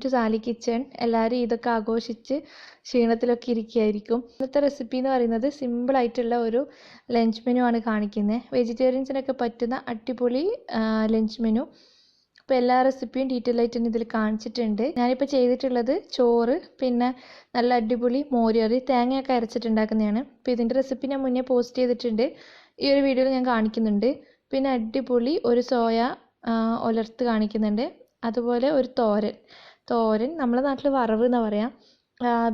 To Sally kitchen. എല്ലാവരും ഇതൊക്കെ ആഘോഷിച്ച് ക്ഷീണത്തിലൊക്കെ ഇരിക്കുകയായിരിക്കും. ഇന്നത്തെ റെസിപ്പി എന്ന് പറയുന്നത് സിമ്പിളായിട്ടുള്ള ഒരു ലഞ്ച് മെനു ആണ് കാണിക്കുന്നത്. വെജിറ്റേറിയൻസിനൊക്കെ പറ്റുന്ന അടിപൊളി ലഞ്ച് മെനു. അപ്പോൾ എല്ലാ റെസിപ്പിയും ഡീറ്റെയിൽ ആയിട്ട് ഇതിൽ കാണിച്ചിട്ടുണ്ട്. ഞാനിപ്പോൾ ചെയ്തിട്ടുള്ളത് ചോറ്, പിന്നെ നല്ല അടിപൊളി മോരുകറി, തേങ്ങയൊക്കെ അരച്ചിട്ടുണ്ടാക്കുന്നതാണ്. അപ്പോൾ ഇതിൻ്റെ റെസിപ്പി ഞാൻ മുന്നേ പോസ്റ്റ് ചെയ്തിട്ടുണ്ട്, ഈ ഒരു വീഡിയോയിൽ ഞാൻ കാണിക്കുന്നുണ്ട്. പിന്നെ അടിപൊളി ഒരു സോയ ഉലർത്ത് കാണിക്കുന്നുണ്ട്. അതുപോലെ ഒരു തോരൻ നമ്മളെ നാട്ടിൽ വറവ് എന്നാണ് പറയാം.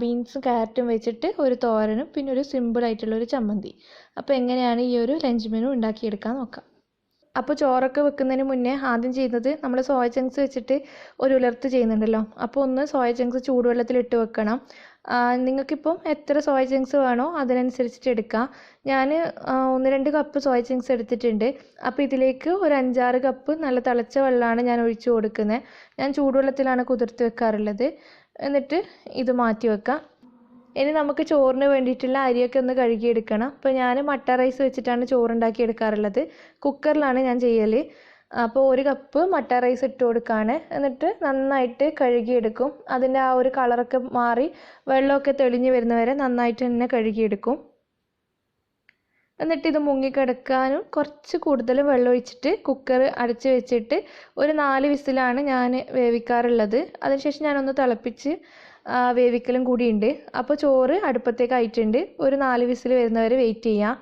ബീൻസും ക്യാരറ്റും വെച്ചിട്ട് ഒരു തോരനും പിന്നെ ഒരു സിമ്പിളായിട്ടുള്ള ഒരു ചമ്മന്തി. അപ്പോൾ എങ്ങനെയാണ് ഈ ഒരു ലഞ്ച് മെനു ഉണ്ടാക്കിയെടുക്കാൻ നോക്കാം. അപ്പോൾ ചോറൊക്കെ വെക്കുന്നതിന് മുന്നേ ആദ്യം ചെയ്യുന്നത് നമ്മൾ സോയ ചങ്ക്സ് വെച്ചിട്ട് ഒരു ഉലർത്ത് ചെയ്യുന്നുണ്ടല്ലോ. അപ്പോൾ ഒന്ന് സോയ ചങ്ക്സ് ചൂടുവെള്ളത്തിലിട്ട് വെക്കണം. നിങ്ങൾക്കിപ്പം എത്ര സോയ ചങ്ക്സ് വേണോ അതിനനുസരിച്ചിട്ട് എടുക്കാം. ഞാൻ 1-2 കപ്പ് സോയ ചങ്ക്സ് എടുത്തിട്ടുണ്ട്. അപ്പോൾ ഇതിലേക്ക് ഒരു 5-6 കപ്പ് നല്ല തിളച്ച വെള്ളമാണ് ഞാൻ ഒഴിച്ചു കൊടുക്കുന്നത്. ഞാൻ ചൂടുവെള്ളത്തിലാണ് കുതിർത്ത് വെക്കാറുള്ളത്. എന്നിട്ട് ഇത് മാറ്റി വെക്കാം. ഇനി നമുക്ക് ചോറിന് വേണ്ടിയിട്ടുള്ള അരിയൊക്കെ ഒന്ന് കഴുകിയെടുക്കണം. അപ്പോൾ ഞാൻ മട്ട റൈസ് വെച്ചിട്ടാണ് ചോറുണ്ടാക്കി എടുക്കാറുള്ളത്. കുക്കറിലാണ് ഞാൻ ചെയ്യൽ. അപ്പോൾ 1 കപ്പ് മട്ട റൈസ് ഇട്ട് കൊടുക്കുകയാണ്. എന്നിട്ട് നന്നായിട്ട് കഴുകിയെടുക്കും. അതിൻ്റെ ആ ഒരു കളറൊക്കെ മാറി വെള്ളമൊക്കെ തെളിഞ്ഞ് വരുന്നവരെ നന്നായിട്ട് തന്നെ കഴുകിയെടുക്കും. എന്നിട്ട് ഇത് മുങ്ങിക്കിടക്കാനും കുറച്ച് കൂടുതൽ വെള്ളം ഒഴിച്ചിട്ട് കുക്കർ അടച്ച് വെച്ചിട്ട് ഒരു 4 വിസിലാണ് ഞാൻ വേവിക്കാറുള്ളത്. അതിനുശേഷം ഞാനൊന്ന് തിളപ്പിച്ച് വേവിക്കലും കൂടിയുണ്ട്. അപ്പോൾ ചോറ് അടുപ്പത്തേക്ക് ആയിട്ടുണ്ട്. ഒരു 4 വിസിൽ വരുന്നവരെ വെയിറ്റ് ചെയ്യാം.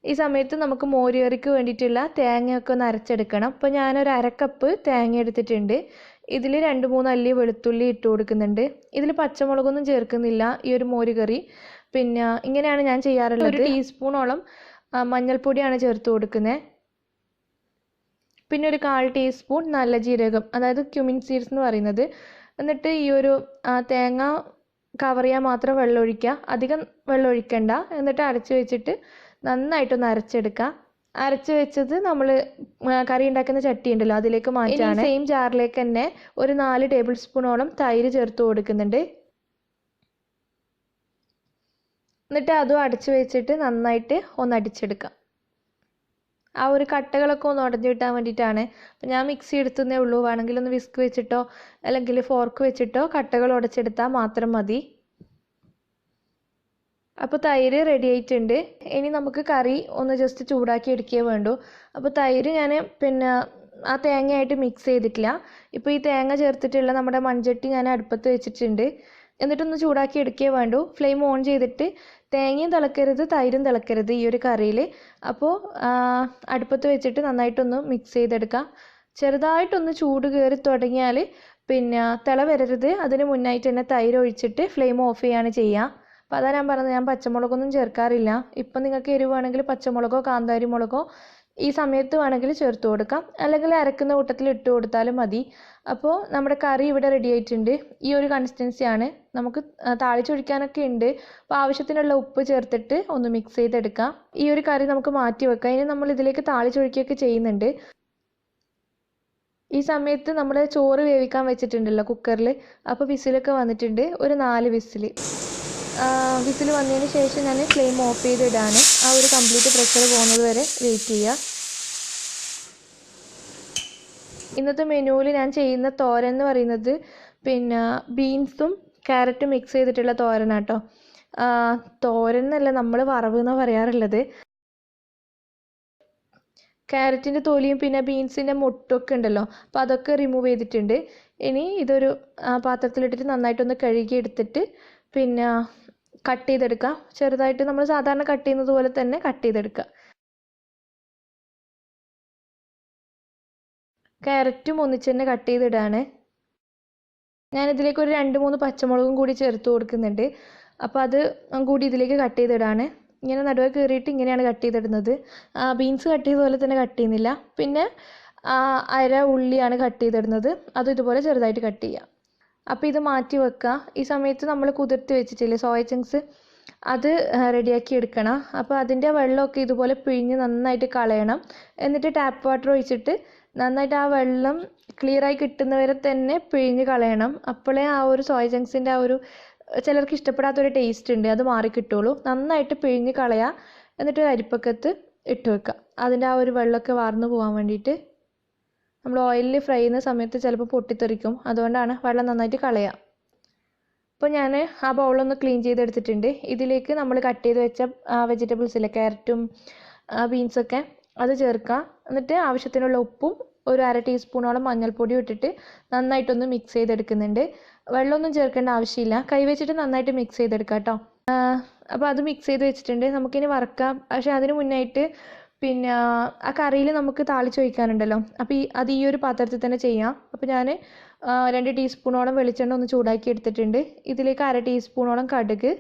ഈ സമയത്ത് നമുക്ക് മോരുകറിക്ക് വേണ്ടിയിട്ടുള്ള തേങ്ങയൊക്കെ ഒന്ന് അരച്ചെടുക്കണം. അപ്പോൾ ഞാനൊരു 1/2 കപ്പ് തേങ്ങ എടുത്തിട്ടുണ്ട്. ഇതിൽ 2-3 അല്ലി വെളുത്തുള്ളി ഇട്ട് കൊടുക്കുന്നുണ്ട്. ഇതിൽ പച്ചമുളകൊന്നും ചേർക്കുന്നില്ല ഈ ഒരു മോരുകറി. പിന്നെ ഇങ്ങനെയാണ് ഞാൻ ചെയ്യാറുള്ളത്. 1 ടീസ്പൂണോളം മഞ്ഞൾപ്പൊടിയാണ് ചേർത്ത് കൊടുക്കുന്നത്. പിന്നെ ഒരു 1/4 ടീസ്പൂൺ നല്ല ജീരകം, അതായത് ക്യുമിൻ സീഡ്സ് എന്ന് പറയുന്നത്. എന്നിട്ട് ഈ ഒരു തേങ്ങ കവർ ചെയ്യാൻ മാത്രം വെള്ളം ഒഴിക്കുക, അധികം വെള്ളം ഒഴിക്കണ്ട. എന്നിട്ട് അരച്ച് വെച്ചിട്ട് നന്നായിട്ടൊന്ന് അരച്ചെടുക്കുക. അരച്ച് വെച്ചത് നമ്മൾ കറി ഉണ്ടാക്കുന്ന ചട്ടി ഉണ്ടല്ലോ അതിലേക്ക് മാറ്റാണ്. സെയിം ജാറിലേക്ക് തന്നെ ഒരു 4 ടേബിൾ സ്പൂണോളം തൈര് ചേർത്ത് കൊടുക്കുന്നുണ്ട്. എന്നിട്ട് അതും അടച്ച് വെച്ചിട്ട് നന്നായിട്ട് ഒന്ന് അടിച്ചെടുക്കാം. ആ ഒരു കട്ടകളൊക്കെ ഒന്ന് ഉടഞ്ഞു കിട്ടാൻ വേണ്ടിയിട്ടാണ്. അപ്പോൾ ഞാൻ മിക്സി എടുത്തതേ ഉള്ളൂ. വേണമെങ്കിൽ ഒന്ന് വിസ്ക് വെച്ചിട്ടോ അല്ലെങ്കിൽ ഫോർക്ക് വെച്ചിട്ടോ കട്ടകൾ ഉടച്ചെടുത്താൽ മാത്രം മതി. അപ്പോൾ തൈര് റെഡി ആയിട്ടുണ്ട്. ഇനി നമുക്ക് കറി ഒന്ന് ജസ്റ്റ് ചൂടാക്കി എടുക്കുകയേ വേണ്ടൂ. അപ്പോൾ തൈര് ഞാൻ പിന്നെ ആ തേങ്ങയായിട്ട് മിക്സ് ചെയ്തിട്ടില്ല. ഇപ്പോൾ ഈ തേങ്ങ ചേർത്തിട്ടുള്ള നമ്മുടെ മൺചട്ടി ഞാൻ അടുപ്പത്ത് വെച്ചിട്ടുണ്ട്. എന്നിട്ടൊന്ന് ചൂടാക്കി എടുക്കുകയേ വേണ്ടൂ. ഫ്ലെയിം ഓൺ ചെയ്തിട്ട് തേങ്ങയും തിളക്കരുത് തൈരും തിളക്കരുത് ഈ ഒരു കറിയിൽ. അപ്പോൾ അടുപ്പത്ത് വെച്ചിട്ട് നന്നായിട്ടൊന്ന് മിക്സ് ചെയ്തെടുക്കാം. ചെറുതായിട്ടൊന്ന് ചൂട് കയറി തുടങ്ങിയാൽ പിന്നെ തിള വരരുത്. അതിന് മുന്നായിട്ട് തന്നെ തൈര് ഒഴിച്ചിട്ട് ഫ്ലെയിം ഓഫ് ചെയ്യാണ് ചെയ്യുക. അപ്പോൾ അതാണ് ഞാൻ പറഞ്ഞത്, ഞാൻ പച്ചമുളകൊന്നും ചേർക്കാറില്ല. ഇപ്പം നിങ്ങൾക്ക് എരിവ് വേണമെങ്കിൽ പച്ചമുളകോ കാന്താരി മുളകോ ഈ സമയത്ത് വേണമെങ്കിൽ ചേർത്ത് കൊടുക്കാം, അല്ലെങ്കിൽ അരക്കുന്ന കൂട്ടത്തിൽ ഇട്ട് കൊടുത്താലും മതി. അപ്പോൾ നമ്മുടെ കറി ഇവിടെ റെഡി ആയിട്ടുണ്ട്. ഈ ഒരു കൺസിസ്റ്റൻസിയാണ്. നമുക്ക് താളിച്ചൊഴിക്കാനൊക്കെ ഉണ്ട്. അപ്പോൾ ആവശ്യത്തിനുള്ള ഉപ്പ് ചേർത്തിട്ട് ഒന്ന് മിക്സ് ചെയ്തെടുക്കാം. ഈ ഒരു കറി നമുക്ക് മാറ്റി വെക്കാം. ഇനി നമ്മൾ ഇതിലേക്ക് താളിച്ചൊഴിക്കുകയൊക്കെ ചെയ്യുന്നുണ്ട്. ഈ സമയത്ത് നമ്മൾ ചോറ് വേവിക്കാൻ വെച്ചിട്ടുണ്ടല്ലോ കുക്കറിൽ. അപ്പോൾ വിസിലൊക്കെ വന്നിട്ടുണ്ട്. ഒരു 4 വിസിൽ വന്നതിന് ശേഷം ഞാൻ ഫ്ലെയിം ഓഫ് ചെയ്തിടാണ്. ആ ഒരു കംപ്ലീറ്റ് പ്രഷർ പോകുന്നത് വരെ വെയിറ്റ് ചെയ്യുക. ഇന്നത്തെ മെനുവിൽ ഞാൻ ചെയ്യുന്ന തോരൻ എന്ന് പറയുന്നത് പിന്നെ ബീൻസും ക്യാരറ്റും മിക്സ് ചെയ്തിട്ടുള്ള തോരനാട്ടോ. തോരൻ എന്നല്ല, നമ്മൾ വറവ് എന്നാണ് പറയാറുള്ളത്. ക്യാരറ്റിൻ്റെ തൊലിയും പിന്നെ ബീൻസിൻ്റെ മുട്ടൊക്കെ ഉണ്ടല്ലോ, അപ്പോൾ അതൊക്കെ റിമൂവ് ചെയ്തിട്ടുണ്ട്. ഇനി ഇതൊരു പാത്രത്തിലിട്ടിട്ട് നന്നായിട്ടൊന്ന് കഴുകി എടുത്തിട്ട് പിന്നെ കട്ട് ചെയ്തെടുക്കുക. ചെറുതായിട്ട് നമ്മൾ സാധാരണ കട്ട് ചെയ്യുന്നത് പോലെ തന്നെ കട്ട് ചെയ്തെടുക്കുക. ക്യാരറ്റും ഒന്നിച്ച് തന്നെ കട്ട് ചെയ്തിടാണ്. ഞാനിതിലേക്ക് ഒരു 2-3 പച്ചമുളകും കൂടി ചേർത്ത് കൊടുക്കുന്നുണ്ട്. അപ്പോൾ അത് കൂടി ഇതിലേക്ക് കട്ട് ചെയ്തിടാണ്. ഇങ്ങനെ നടുവെ കയറിയിട്ട് ഇങ്ങനെയാണ് കട്ട് ചെയ്തിടുന്നത്. ബീൻസ് കട്ട് ചെയ്ത പോലെ തന്നെ കട്ട് ചെയ്യുന്നില്ല. പിന്നെ 1/2 ഉള്ളിയാണ് കട്ട് ചെയ്തിടുന്നത്. അതും ഇതുപോലെ ചെറുതായിട്ട് കട്ട് ചെയ്യുക. അപ്പോൾ ഇത് മാറ്റി വെക്കുക. ഈ സമയത്ത് നമ്മൾ കുതിർത്ത് വെച്ചിട്ടില്ലേ സോയ ചങ്ക്സ്, അത് റെഡിയാക്കി എടുക്കണം. അപ്പോൾ അതിൻ്റെ വെള്ളമൊക്കെ ഇതുപോലെ പിഴിഞ്ഞ് നന്നായിട്ട് കളയണം. എന്നിട്ട് ടാപ്പ് വാട്ടർ ഒഴിച്ചിട്ട് നന്നായിട്ട് ആ വെള്ളം ക്ലിയറായി കിട്ടുന്നവരെ തന്നെ പിഴിഞ്ഞ് കളയണം. അപ്പോഴേ ആ ഒരു സോയ ചങ്ക്സിൻ്റെ ആ ഒരു ചിലർക്ക് ഇഷ്ടപ്പെടാത്തൊരു ടേസ്റ്റ് ഉണ്ട്, അത് മാറിക്കിട്ടുള്ളൂ. നന്നായിട്ട് പിഴിഞ്ഞ് കളയുക. എന്നിട്ട് ഒരു അരിപ്പക്കത്ത് ഇട്ട് വെക്കുക, അതിൻ്റെ ആ ഒരു വെള്ളമൊക്കെ വാർന്നു പോകാൻ വേണ്ടിയിട്ട്. നമ്മൾ ഓയിലിൽ ഫ്രൈ ചെയ്യുന്ന സമയത്ത് ചിലപ്പോൾ പൊട്ടിത്തെറിക്കും, അതുകൊണ്ടാണ് വെള്ളം നന്നായിട്ട് കളയുക. അപ്പോൾ ഞാൻ ആ ബൗളൊന്ന് ക്ലീൻ ചെയ്തെടുത്തിട്ടുണ്ട്. ഇതിലേക്ക് നമ്മൾ കട്ട് ചെയ്ത് വെച്ച വെജിറ്റബിൾസില്ലേ, ക്യാരറ്റും ബീൻസൊക്കെ അത് ചേർക്കുക. എന്നിട്ട് ആവശ്യത്തിനുള്ള ഉപ്പും ഒരു 1/2 ടീസ്പൂണോളം മഞ്ഞൾപ്പൊടിയും ഇട്ടിട്ട് നന്നായിട്ടൊന്ന് മിക്സ് ചെയ്തെടുക്കുന്നുണ്ട്. വെള്ളമൊന്നും ചേർക്കേണ്ട ആവശ്യമില്ല, കൈ വെച്ചിട്ട് നന്നായിട്ട് മിക്സ് ചെയ്തെടുക്കാം കേട്ടോ. അപ്പോൾ അത് മിക്സ് ചെയ്ത് വെച്ചിട്ടുണ്ട്. നമുക്കിനി വറക്കാം. പക്ഷേ അതിന് മുന്നായിട്ട് പിന്നെ ആ കറിയിൽ നമുക്ക് താളിച്ച് ഒഴിക്കാനുണ്ടല്ലോ, അപ്പോൾ അത് ഈ ഒരു പാത്രത്തിൽ തന്നെ ചെയ്യാം. അപ്പോൾ ഞാൻ 2 ടീസ്പൂണോളം വെളിച്ചെണ്ണ ഒന്ന് ചൂടാക്കി എടുത്തിട്ടുണ്ട്. ഇതിലേക്ക് 1/2 ടീസ്പൂണോളം കടുക്,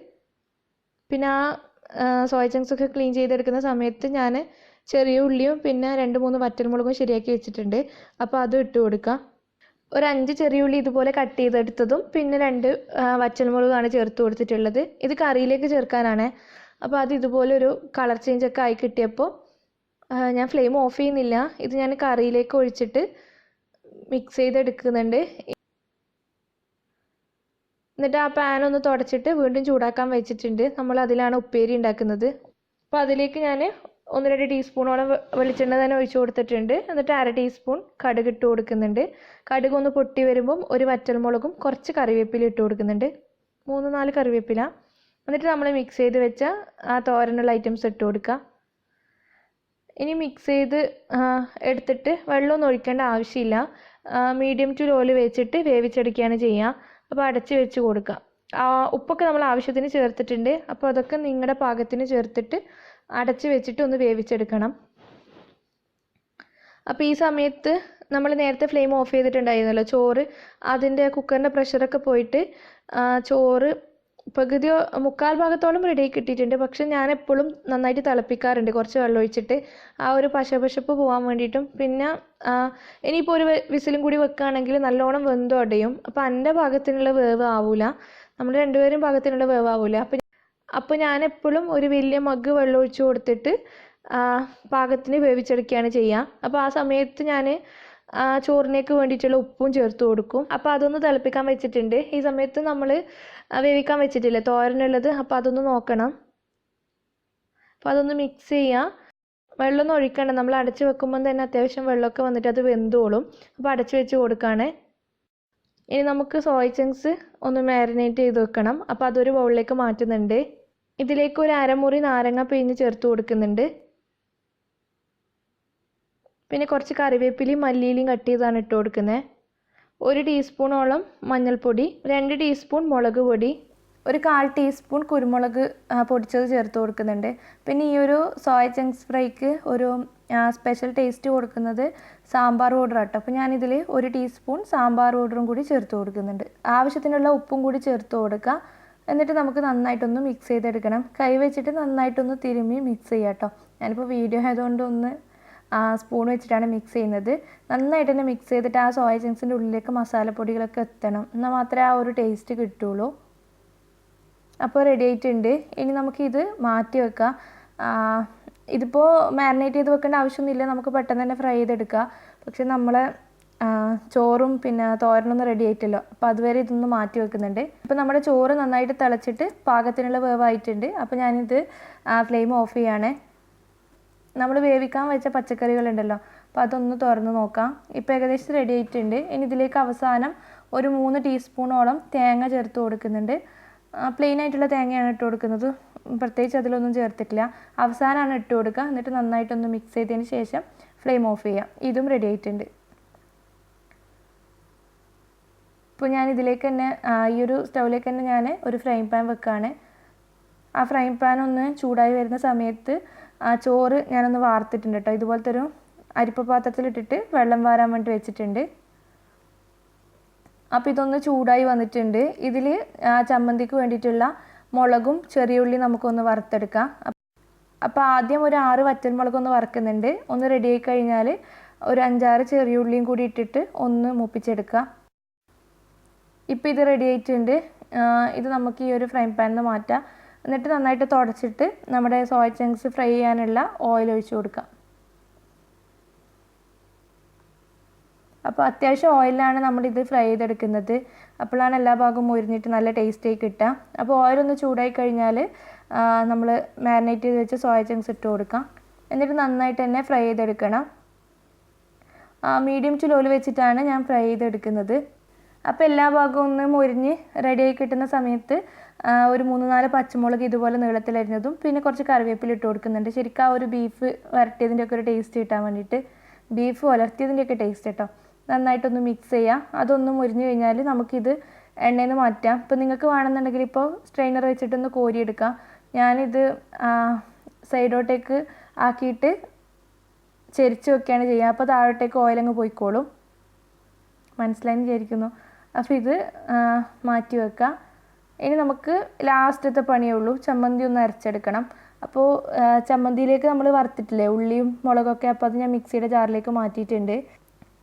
പിന്നെ സോയ ചങ്ക്സ് ഒക്കെ ക്ലീൻ ചെയ്തെടുക്കുന്ന സമയത്ത് ഞാൻ ചെറിയ ഉള്ളിയും പിന്നെ 2-3 വറ്റൽമുളകും ശരിയാക്കി വെച്ചിട്ടുണ്ട്. അപ്പോൾ അതും ഇട്ട് കൊടുക്കാം. ഒരു 5 ചെറിയ ഉള്ളി ഇതുപോലെ കട്ട് ചെയ്തെടുത്തതും പിന്നെ 2 വറ്റൽമുളകാണ് ചേർത്ത് കൊടുത്തിട്ടുള്ളത്. ഇത് കറിയിലേക്ക് ചേർക്കാനാണ്. അപ്പോൾ അത് ഇതുപോലെ ഒരു കളർ ചേഞ്ച് ഒക്കെ ആയി കിട്ടിയപ്പോൾ ഞാൻ ഫ്ലെയിം ഓഫ് ചെയ്യുന്നില്ല. ഇത് ഞാൻ കറിയിലേക്ക് ഒഴിച്ചിട്ട് മിക്സ് ചെയ്തെടുക്കുന്നുണ്ട്. എന്നിട്ട് ആ പാൻ ഒന്ന് തുടച്ചിട്ട് വീണ്ടും ചൂടാക്കാൻ വെച്ചിട്ടുണ്ട്. നമ്മൾ അതിലാണ് ഉപ്പേരി ഉണ്ടാക്കുന്നത്. അപ്പോൾ അതിലേക്ക് ഞാൻ 1-2 ടീസ്പൂണോളം വെളിച്ചെണ്ണ തന്നെ ഒഴിച്ചു കൊടുത്തിട്ടുണ്ട്. എന്നിട്ട് 1/2 ടീസ്പൂൺ കടുക് ഇട്ട് കൊടുക്കുന്നുണ്ട്. കടുക് ഒന്ന് പൊട്ടി വരുമ്പം ഒരു വറ്റൽമുളകും കുറച്ച് കറിവേപ്പില ഇട്ട് കൊടുക്കുന്നുണ്ട്, 3-4 കറിവേപ്പില. എന്നിട്ട് നമ്മൾ മിക്സ് ചെയ്ത് വെച്ച ആ തോരനുള്ള ഐറ്റംസ് ഇട്ട് കൊടുക്കുക. ഇനി മിക്സ് ചെയ്ത് എടുത്തിട്ട് വെള്ളമൊന്നും ഒഴിക്കേണ്ട ആവശ്യമില്ല. മീഡിയം ടു ലോയിൽ വെച്ചിട്ട് വേവിച്ചെടുക്കുകയാണ് ചെയ്യുക. അപ്പോൾ അടച്ച് വെച്ച് കൊടുക്കുക. ഉപ്പൊക്കെ നമ്മൾ ആവശ്യത്തിന് ചേർത്തിട്ടുണ്ട്. അപ്പോൾ അതൊക്കെ നിങ്ങളുടെ പാകത്തിന് ചേർത്തിട്ട് അടച്ച് വെച്ചിട്ട് ഒന്ന് വേവിച്ചെടുക്കണം. അപ്പോൾ ഈ സമയത്ത് നമ്മൾ നേരത്തെ ഫ്ലെയിം ഓഫ് ചെയ്തിട്ടുണ്ടായിരുന്നല്ലോ, ചോറ് അതിൻ്റെ കുക്കറിൻ്റെ പ്രഷറൊക്കെ പോയിട്ട് ചോറ് പകുതിയോ 1/4 ഭാഗത്തോളം റെഡി കിട്ടിയിട്ടുണ്ട്. പക്ഷെ ഞാൻ എപ്പോഴും നന്നായിട്ട് തിളപ്പിക്കാറുണ്ട് കുറച്ച് വെള്ളം ഒഴിച്ചിട്ട്, ആ ഒരു പശപ്പശപ്പ് പോകാൻ വേണ്ടിയിട്ടും. പിന്നെ ഇനിയിപ്പോൾ ഒരു വിസിലും കൂടി വെക്കുകയാണെങ്കിൽ നല്ലോണം വെന്ത് ഉടയും. അപ്പോൾ എൻ്റെ ഭാഗത്തിനുള്ള വേവ് ആവില്ല, നമ്മൾ രണ്ടുപേരും ഭാഗത്തിനുള്ള വേവ് ആവില്ല. അപ്പോൾ ഞാൻ എപ്പോഴും ഒരു വലിയ മഗ് വെള്ളം ഒഴിച്ച് കൊടുത്തിട്ട് പാകത്തിന് വേവിച്ചെടുക്കുകയാണ് ചെയ്യുക. അപ്പോൾ ആ സമയത്ത് ഞാൻ ചോറിനേക്ക് വേണ്ടിയിട്ടുള്ള ഉപ്പും ചേർത്ത് കൊടുക്കും. അപ്പോൾ അതൊന്ന് തിളപ്പിക്കാൻ വെച്ചിട്ടുണ്ട്. ഈ സമയത്ത് നമ്മൾ വേവിക്കാൻ വെച്ചിട്ടില്ലേ തോരനുള്ളത്, അപ്പോൾ അതൊന്ന് നോക്കണം. അപ്പോൾ അതൊന്ന് മിക്സ് ചെയ്യുക. വെള്ളമൊന്നും ഒഴിക്കണ്ട, നമ്മൾ അടച്ച് വെക്കുമ്പം തന്നെ അത്യാവശ്യം വെള്ളമൊക്കെ വന്നിട്ട് അത് വെന്തോളും. അപ്പോൾ അടച്ച് വെച്ച് കൊടുക്കുകയാണ്. ഇനി നമുക്ക് സോയ ചങ്ക്സ് ഒന്ന് മാരിനേറ്റ് ചെയ്ത് വെക്കണം. അപ്പോൾ അതൊരു ബൗളിലേക്ക് മാറ്റുന്നുണ്ട്. ഇതിലേക്ക് ഒരു 1/2 മുറി നാരങ്ങ പിഴിഞ്ഞ് ചേർത്ത് കൊടുക്കുന്നുണ്ട്. പിന്നെ കുറച്ച് കറിവേപ്പിലയും മല്ലിയിലയും കട്ട് ചെയ്താണ് ഇട്ട് കൊടുക്കുന്നത്. 1 ടീസ്പൂണോളം മഞ്ഞൾപ്പൊടി, 2 ടീസ്പൂൺ മുളക് പൊടി, ഒരു 1/4 ടീസ്പൂൺ കുരുമുളക് പൊടിച്ചത് ചേർത്ത് കൊടുക്കുന്നുണ്ട്. പിന്നെ ഈ ഒരു സോയ ചങ്ക്സ് ഫ്രൈക്ക് ഒരു സ്പെഷ്യൽ ടേസ്റ്റ് കൊടുക്കുന്നത് സാമ്പാർ പൗഡർ ആട്ടോ. അപ്പോൾ ഞാനിതിൽ 1 ടീസ്പൂൺ സാമ്പാർ പൗഡറും കൂടി ചേർത്ത് കൊടുക്കുന്നുണ്ട്. ആവശ്യത്തിനുള്ള ഉപ്പും കൂടി ചേർത്ത് കൊടുക്കുക. എന്നിട്ട് നമുക്ക് നന്നായിട്ടൊന്ന് മിക്സ് ചെയ്തെടുക്കണം. കൈ വെച്ചിട്ട് നന്നായിട്ടൊന്ന് തിരുമ്മി മിക്സ് ചെയ്യാം കേട്ടോ. ഞാനിപ്പോൾ വീഡിയോ ആയതുകൊണ്ട് ഒന്ന് സ്പൂൺ വെച്ചിട്ടാണ് മിക്സ് ചെയ്യുന്നത്. നന്നായിട്ട് തന്നെ മിക്സ് ചെയ്തിട്ട് ആ സോയ ചങ്ക്സിൻ്റെ ഉള്ളിലേക്ക് മസാലപ്പൊടികളൊക്കെ എത്തണം, എന്നാൽ മാത്രമേ ആ ഒരു ടേസ്റ്റ് കിട്ടുള്ളൂ. അപ്പോൾ റെഡി ആയിട്ടുണ്ട്. ഇനി നമുക്കിത് മാറ്റി വെക്കാം. ഇതിപ്പോൾ മാരിനേറ്റ് ചെയ്ത് വെക്കേണ്ട ആവശ്യമൊന്നുമില്ല, നമുക്ക് പെട്ടെന്ന് തന്നെ ഫ്രൈ ചെയ്തെടുക്കാം. പക്ഷെ നമ്മളെ ചോറും പിന്നെ തോരനൊന്നും റെഡി ആയിട്ടല്ലോ, അപ്പോൾ അതുവരെ ഇതൊന്ന് മാറ്റി വെക്കുന്നുണ്ട്. അപ്പോൾ നമ്മുടെ ചോറ് നന്നായിട്ട് തിളച്ചിട്ട് പാകത്തിനുള്ള വേവായിട്ടുണ്ട്. അപ്പോൾ ഞാനിത് ഫ്ലെയിം ഓഫ് ചെയ്യാണ്. നമ്മൾ വേവിക്കാൻ വെച്ച പച്ചക്കറികളുണ്ടല്ലോ, അപ്പോൾ അതൊന്ന് തുറന്ന് നോക്കാം. ഇപ്പോൾ ഏകദേശം റെഡി ആയിട്ടുണ്ട്. ഇനി ഇതിലേക്ക് അവസാനം ഒരു 3 ടീസ്പൂണോളം തേങ്ങ ചേർത്ത് കൊടുക്കുന്നുണ്ട്. പ്ലെയിൻ ആയിട്ടുള്ള തേങ്ങയാണ് ഇട്ട് കൊടുക്കുന്നത്, പ്രത്യേകിച്ച് അതിലൊന്നും ചേർത്തിട്ടില്ല. അവസാനമാണ് ഇട്ട് കൊടുക്കുക. എന്നിട്ട് നന്നായിട്ടൊന്ന് മിക്സ് ചെയ്തതിന് ശേഷം ഫ്ലെയിം ഓഫ് ചെയ്യാം. ഇതും റെഡി ആയിട്ടുണ്ട്. ഇപ്പോൾ ഞാൻ ഇതിലേക്ക് തന്നെ ഈ ഒരു സ്റ്റൗവിലേക്ക് തന്നെ ഞാൻ ഒരു ഫ്രൈങ് പാൻ വെക്കുകയാണ്. ആ ഫ്രൈങ് പാൻ ഒന്ന് ചൂടായി വരുന്ന സമയത്ത് ചോറ് ഞാനൊന്ന് വാർത്തിട്ടുണ്ട് കേട്ടോ. ഇതുപോലത്തെ ഒരു അരിപ്പ പാത്രത്തിലിട്ടിട്ട് വെള്ളം വാരാൻ വേണ്ടി വെച്ചിട്ടുണ്ട്. അപ്പോൾ ഇതൊന്ന് ചൂടായി വന്നിട്ടുണ്ട്. ഇതിൽ ചമ്മന്തിക്ക് വേണ്ടിയിട്ടുള്ള മുളകും ചെറിയ ഉള്ളി നമുക്കൊന്ന് വറുത്തെടുക്കാം. അപ്പോൾ ആദ്യം ഒരു 6 വറ്റൽമുളകൊന്ന് വറുക്കുന്നുണ്ട്. ഒന്ന് റെഡി ആയി കഴിഞ്ഞാൽ ഒരു 5-6 ചെറിയ ഉള്ളിയും കൂടി ഇട്ടിട്ട് ഒന്ന് മൂപ്പിച്ചെടുക്കുക. ഇപ്പോൾ ഇത് റെഡി ആയിട്ടുണ്ട്. ഇത് നമുക്ക് ഈ ഒരു ഫ്രൈ പാനിൽ നിന്ന് മാറ്റാം. എന്നിട്ട് നന്നായിട്ട് തുടച്ചിട്ട് നമ്മുടെ സോയ ചങ്ക്സ് ഫ്രൈ ചെയ്യാനുള്ള ഓയിൽ ഒഴിച്ച് കൊടുക്കാം. അപ്പോൾ അത്യാവശ്യം ഓയിലാണ് നമ്മളിത് ഫ്രൈ ചെയ്തെടുക്കുന്നത്. അപ്പോഴാണ് എല്ലാ ഭാഗവും മുരിഞ്ഞിട്ട് നല്ല ടേസ്റ്റായി കിട്ടുക. അപ്പോൾ ഓയിലൊന്ന് ചൂടായി കഴിഞ്ഞാൽ നമ്മൾ മാരിനേറ്റ് ചെയ്ത് വെച്ച് സോയ ചങ്ക്സ് ഇട്ട് കൊടുക്കാം. എന്നിട്ട് നന്നായിട്ട് തന്നെ ഫ്രൈ ചെയ്തെടുക്കണം. മീഡിയം ടു ലോയിൽ വെച്ചിട്ടാണ് ഞാൻ ഫ്രൈ ചെയ്തെടുക്കുന്നത്. അപ്പോൾ എല്ലാ ഭാഗവും ഒന്ന് മൊരിഞ്ഞ് റെഡിയായി കിട്ടുന്ന സമയത്ത് ഒരു 3-4 പച്ചമുളക് ഇതുപോലെ നീളത്തിലരിഞ്ഞതും പിന്നെ കുറച്ച് കറിവേപ്പില ഇട്ട് കൊടുക്കുന്നുണ്ട്. ശരിക്കും ആ ഒരു ബീഫ് വരട്ടിയതിൻ്റെയൊക്കെ ഒരു ടേസ്റ്റ് കിട്ടാൻ വേണ്ടിയിട്ട്, ബീഫ് ഉലർത്തിയതിൻ്റെയൊക്കെ ടേസ്റ്റ് കേട്ടോ. നന്നായിട്ടൊന്ന് മിക്സ് ചെയ്യുക. അതൊന്ന് മൊരിഞ്ഞ് കഴിഞ്ഞാൽ നമുക്കിത് എണ്ണയിൽ നിന്ന് മാറ്റാം. ഇപ്പോൾ നിങ്ങൾക്ക് വേണമെന്നുണ്ടെങ്കിൽ ഇപ്പോൾ സ്ട്രെയിനർ വെച്ചിട്ടൊന്ന് കോരിയെടുക്കാം. ഞാനിത് സൈഡോട്ടേക്ക് ആക്കിയിട്ട് ചെരിച്ച് വെക്കുകയാണ് ചെയ്യുക. അപ്പോൾ താഴോട്ടേക്ക് ഓയിലങ്ങ് പോയിക്കോളും. മനസ്സിലായെന്ന് വിചാരിക്കുന്നു. അപ്പോൾ ഇത് മാറ്റി വെക്കാം. ഇനി നമുക്ക് ലാസ്റ്റത്തെ പണിയേ ഉള്ളൂ, ചമ്മന്തി ഒന്ന് അരച്ചെടുക്കണം. അപ്പോൾ ചമ്മന്തിയിലേക്ക് നമ്മൾ വറുത്തിട്ടില്ലേ ഉള്ളിയും മുളകൊക്കെ, അപ്പോൾ അത് ഞാൻ മിക്സിയുടെ ജാറിലേക്ക് മാറ്റിയിട്ടുണ്ട്.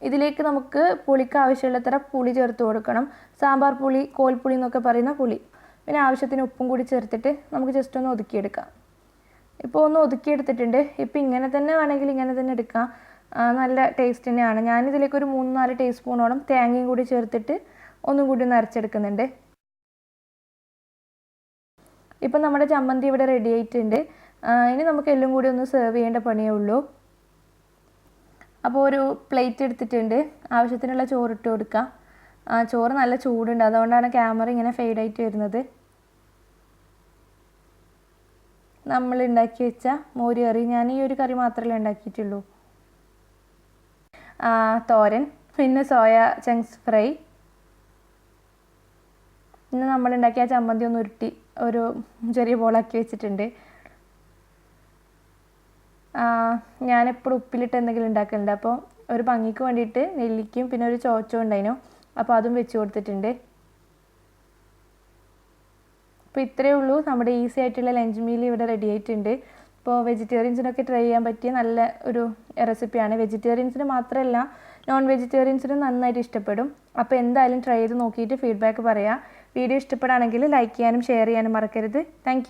ഇതിലേക്ക് നമുക്ക് പുളിക്ക് ആവശ്യമുള്ളത്ര പുളി ചേർത്ത് കൊടുക്കണം. സാമ്പാർ പുളി, കോൽപ്പുളി എന്നൊക്കെ പറയുന്ന പുളി. പിന്നെ ആവശ്യത്തിന് ഉപ്പും കൂടി ചേർത്തിട്ട് നമുക്ക് ജസ്റ്റ് ഒന്ന് ഒതുക്കിയെടുക്കാം. ഇപ്പോൾ ഒന്ന് ഒതുക്കിയെടുത്തിട്ടുണ്ട്. ഇപ്പോൾ ഇങ്ങനെ തന്നെ വേണമെങ്കിൽ ഇങ്ങനെ തന്നെ എടുക്കാം, നല്ല ടേസ്റ്റ് തന്നെയാണ്. ഞാനിതിലേക്ക് ഒരു 3-4 ടീസ്പൂണോളം തേങ്ങയും കൂടി ചേർത്തിട്ട് ഒന്നും കൂടി ഒന്ന് അരച്ചെടുക്കുന്നുണ്ട്. ഇപ്പം നമ്മുടെ ചമ്മന്തി ഇവിടെ റെഡി ആയിട്ടുണ്ട്. ഇനി നമുക്ക് എല്ലാം കൂടി ഒന്ന് സെർവ് ചെയ്യേണ്ട പണിയേ ഉള്ളൂ. അപ്പോൾ ഒരു പ്ലേറ്റ് എടുത്തിട്ടുണ്ട്, ആവശ്യത്തിനുള്ള ചോറിട്ട് കൊടുക്കാം. ചോറ് നല്ല ചൂടുണ്ട്, അതുകൊണ്ടാണ് ക്യാമറ ഇങ്ങനെ ഫെയ്ഡായിട്ട് വരുന്നത്. നമ്മൾ ഉണ്ടാക്കി വെച്ച മോര് കറി, ഞാൻ ഈ ഒരു കറി മാത്രമേ ഉണ്ടാക്കിയിട്ടുള്ളൂ. തോരൻ, പിന്നെ സോയ ചങ്ക്സ് ഫ്രൈ, പിന്നെ നമ്മളുണ്ടാക്കിയ ചമ്മന്തി ഒന്ന് ഉരുട്ടി ഒരു ചെറിയ ബോളാക്കി വെച്ചിട്ടുണ്ട്. ഞാനെപ്പോഴും ഉപ്പിലിട്ട് എന്തെങ്കിലും ഉണ്ടാക്കലുണ്ട്. അപ്പോൾ ഒരു ഭംഗിക്ക് വേണ്ടിയിട്ട് നെല്ലിക്കയും പിന്നെ ഒരു ചോച്ചോ ഉണ്ടായിരുന്നു, അപ്പോൾ അതും വെച്ച് കൊടുത്തിട്ടുണ്ട്. അപ്പോൾ ഇത്രയേ ഉള്ളൂ, നമ്മുടെ ഈസി ആയിട്ടുള്ള ലഞ്ച് മീൽ ഇവിടെ റെഡി ആയിട്ടുണ്ട്. ഇപ്പോൾ വെജിറ്റേറിയൻസിനൊക്കെ ട്രൈ ചെയ്യാൻ പറ്റിയ നല്ല ഒരു റെസിപ്പിയാണ്. വെജിറ്റേറിയൻസിന് മാത്രമല്ല നോൺ വെജിറ്റേറിയൻസിനും നന്നായിട്ട് ഇഷ്ടപ്പെടും. അപ്പോൾ എന്തായാലും ട്രൈ ചെയ്ത് നോക്കിയിട്ട് ഫീഡ്ബാക്ക് പറയാം. വീഡിയോ ഇഷ്ടപ്പെടുകയാണെങ്കിൽ ലൈക്ക് ചെയ്യാനും ഷെയർ ചെയ്യാനും മറക്കരുത്. താങ്ക്